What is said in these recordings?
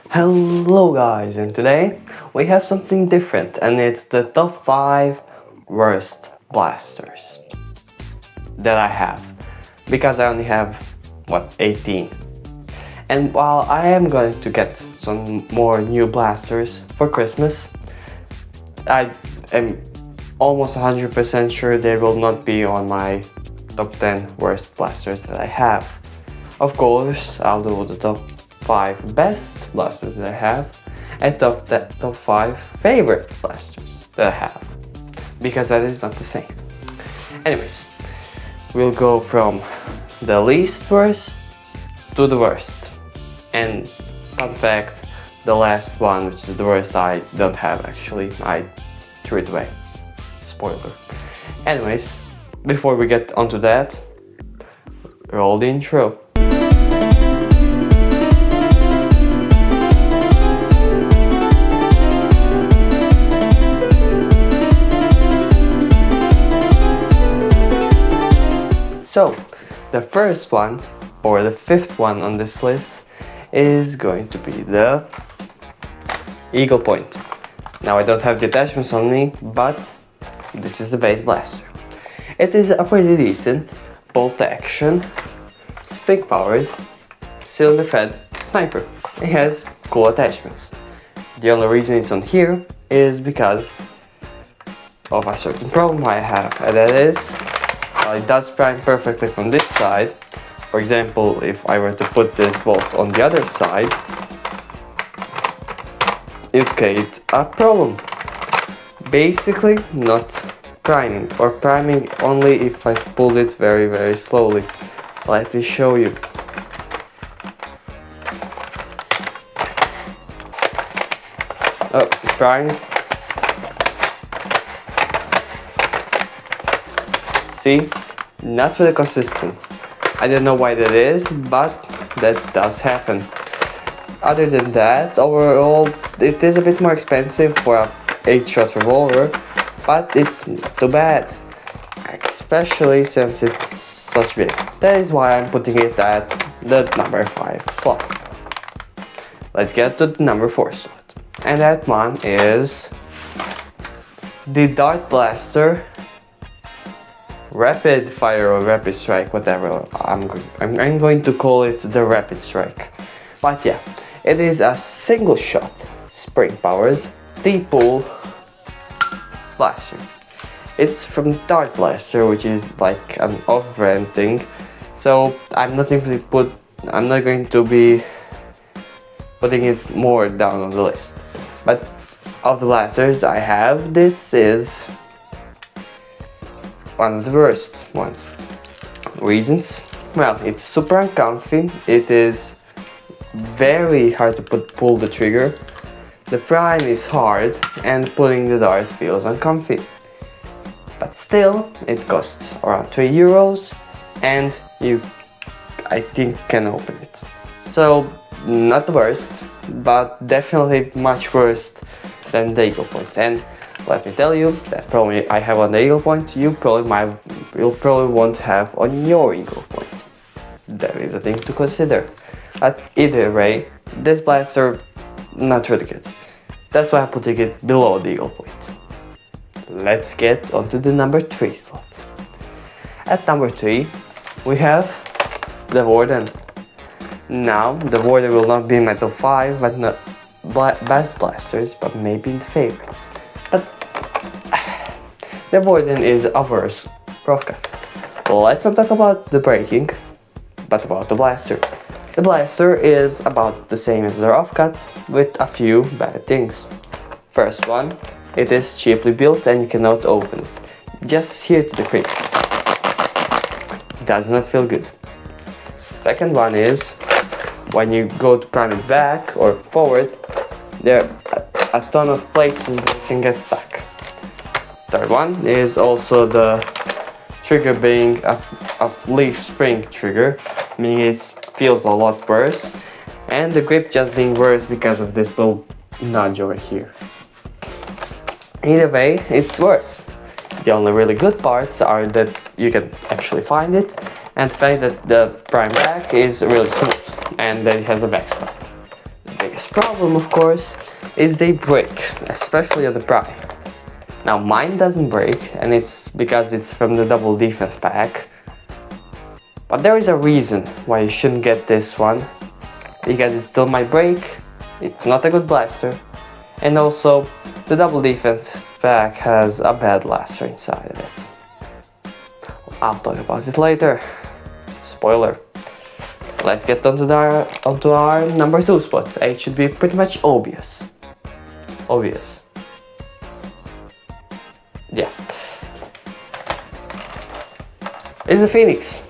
Hello guys, and today we have something different, and it's the top 5 worst blasters that I have, because I only have 18. And while I am going to get some more new blasters for Christmas, I am almost 100% sure they will not be on my top 10 worst blasters that I have. Of course, I'll do the top 5 best blasters that I have and top 5 favorite blasters that I have, because that is not the same. Anyways, we'll go from the least worst to the worst. And fun fact, the last one, which is the worst, I don't have actually. I threw it away. Spoiler. Anyways, before we get onto that, roll the intro. So, the first one, or the 5th one on this list, is going to be the Eagle Point. Now I don't have the attachments on me, but this is the base blaster. It is a pretty decent bolt action, spring powered, cylinder fed sniper. It has cool attachments. The only reason it's on here is because of a certain problem I have, and that is it does prime perfectly from this side. For example, if I were to put this bolt on the other side, it creates a problem. Basically not priming, or priming only if I pull it very slowly. Let me show you. Oh, it's primed. See? Not really consistent. I don't know why that is, but that does happen. Other than that, overall, it is a bit more expensive for a 8-shot revolver, but it's not too bad, especially since it's such big. That is why I'm putting it at the number 5 slot. Let's get to the number 4 slot, and that one is the Dart Blaster Rapid Fire or Rapid Strike, whatever. I'm going to call it the Rapid Strike. But yeah, it is a single shot, spring powered, D-pull blaster. It's from Dart Blaster, which is like an off-brand thing. So I'm not going to be putting it more down on the list. But of the blasters I have, this is one of the worst ones. Reasons? Well, it's super uncomfy. It is very hard to pull the trigger. The prime is hard, and pulling the dart feels uncomfy. But still, it costs around €3, and you, I think, can open it. So, not the worst, but definitely much worse than the Eagle Point. And let me tell you, that probably I have on the Eagle Point, you'll probably won't have on your Eagle Point. That is a thing to consider. But either way, this blaster, not really good. That's why I'm putting it below the Eagle Point. Let's get onto the number 3 slot. At number 3, we have the Warden. Now, the Warden will not be in my top 5, but not best blasters, but maybe in the favorites. But the Warden is a worse rough cut. Let's not talk about the braking, but about the blaster. The blaster is about the same as the rough cut, with a few bad things. First one, it is cheaply built and you cannot open it. Just here to the crease. Does not feel good. Second one is, when you go to prime it back or forward, there are a ton of places that you can get stuck. Third one is also the trigger being a leaf spring trigger, meaning it feels a lot worse, and the grip just being worse because of this little nudge over here. Either way, it's worse. The only really good parts are that you can actually find it, and the fact that the prime back is really smooth and that it has a backstop. biggest problem, of course, is they break, especially on the Prime. Now mine doesn't break, and it's because it's from the double defense pack. But there is a reason why you shouldn't get this one, because it still might break, it's not a good blaster, and also the double defense pack has a bad blaster inside of it. I'll talk about it later. Spoiler. Let's get onto our number 2 spot. It should be pretty much obvious. Yeah. It's the Phoenix.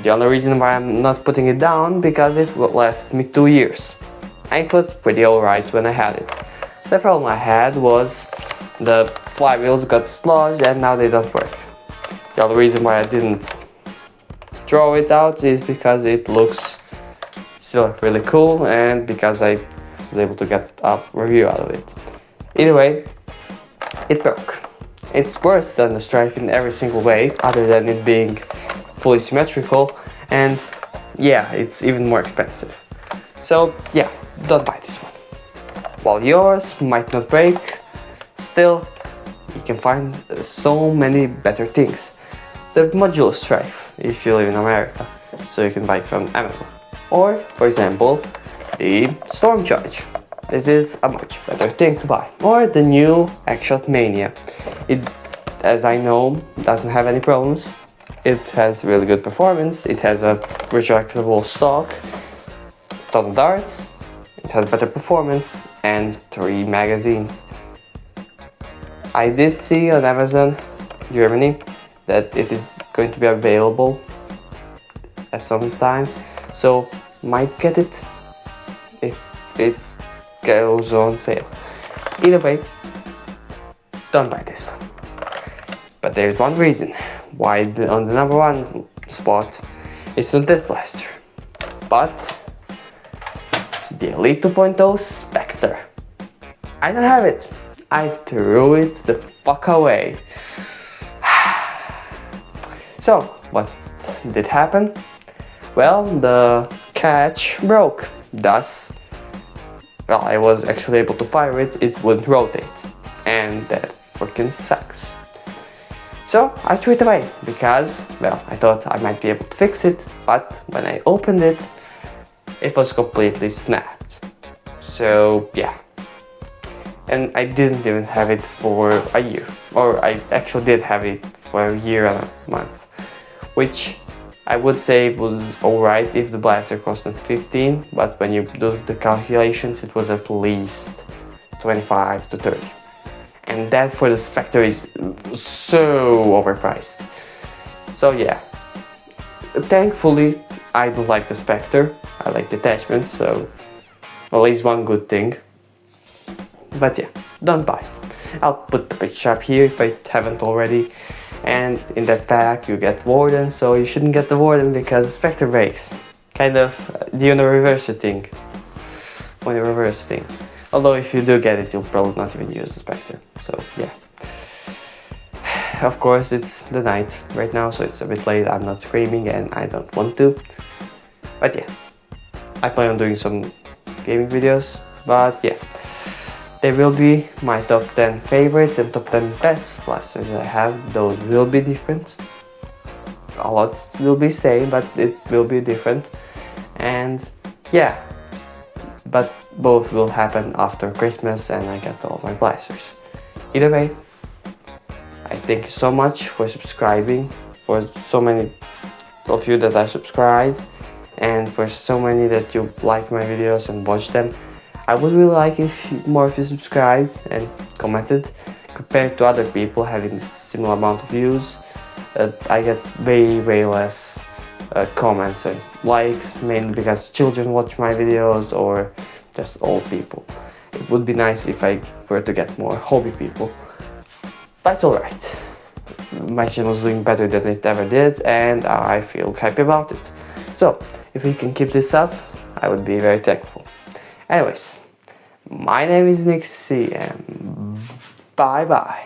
The only reason why I'm not putting it down, because it will last me 2 years. And it was pretty alright when I had it. The problem I had was the flywheels got sludged and now they don't work. The only reason why I didn't throw it out is because it looks still really cool and because I was able to get a review out of it. Either way, it broke. It's worse than the Strike in every single way, other than it being fully symmetrical, and yeah, it's even more expensive. So yeah, don't buy this one. While yours might not break, still you can find so many better things. The modular Strike, if you live in America, so you can buy it from Amazon. Or, for example, the Storm Charge. This is a much better thing to buy. Or the new X-Shot Mania. It, as I know, doesn't have any problems. It has really good performance. It has a retractable stock, ton of darts. It has better performance and 3 magazines. I did see on Amazon Germany that it is going to be available at some time, so might get it if it goes on sale. Either way, don't buy this one. But there's one reason why on the number 1 spot is not this blaster, but the Elite 2.0 Spectre. I don't have it. I threw it the fuck away. So, what did happen? Well, the catch broke. Thus, well, I was actually able to fire it, it wouldn't rotate. And that freaking sucks. So, I threw it away because, well, I thought I might be able to fix it, but when I opened it, it was completely snapped. So, yeah. And I didn't even have it for a year. Or I actually did have it for a year and a month. Which I would say was alright if the blaster costed 15, but when you do the calculations it was at least 25 to 30. And that for the Spectre is so overpriced. So yeah, thankfully I don't like the Spectre, I like the attachments, so at least one good thing. But yeah, don't buy it. I'll put the picture up here if I haven't already. And in that pack you get Warden, so you shouldn't get the Warden because Spectre breaks. Kind of the reverse thing. When you reverse thing. Although if you do get it, you'll probably not even use the Spectre. So yeah. Of course it's the night right now, so it's a bit late. I'm not screaming and I don't want to. But yeah. I plan on doing some gaming videos. But yeah. There will be my top 10 favorites and top 10 best blasters I have. Those will be different. A lot will be same, but it will be different. And yeah, but both will happen after Christmas and I get all my blasters. Either way, I thank you so much for subscribing, for so many of you that are subscribed, and for so many that you like my videos and watch them. I would really like if more of you subscribed and commented. Compared to other people having similar amount of views, I get way less comments and likes, mainly because children watch my videos or just old people. It would be nice if I were to get more hobby people, but it's alright. My channel is doing better than it ever did and I feel happy about it. So, if we can keep this up, I would be very thankful. Anyways, my name is Nixie and bye bye.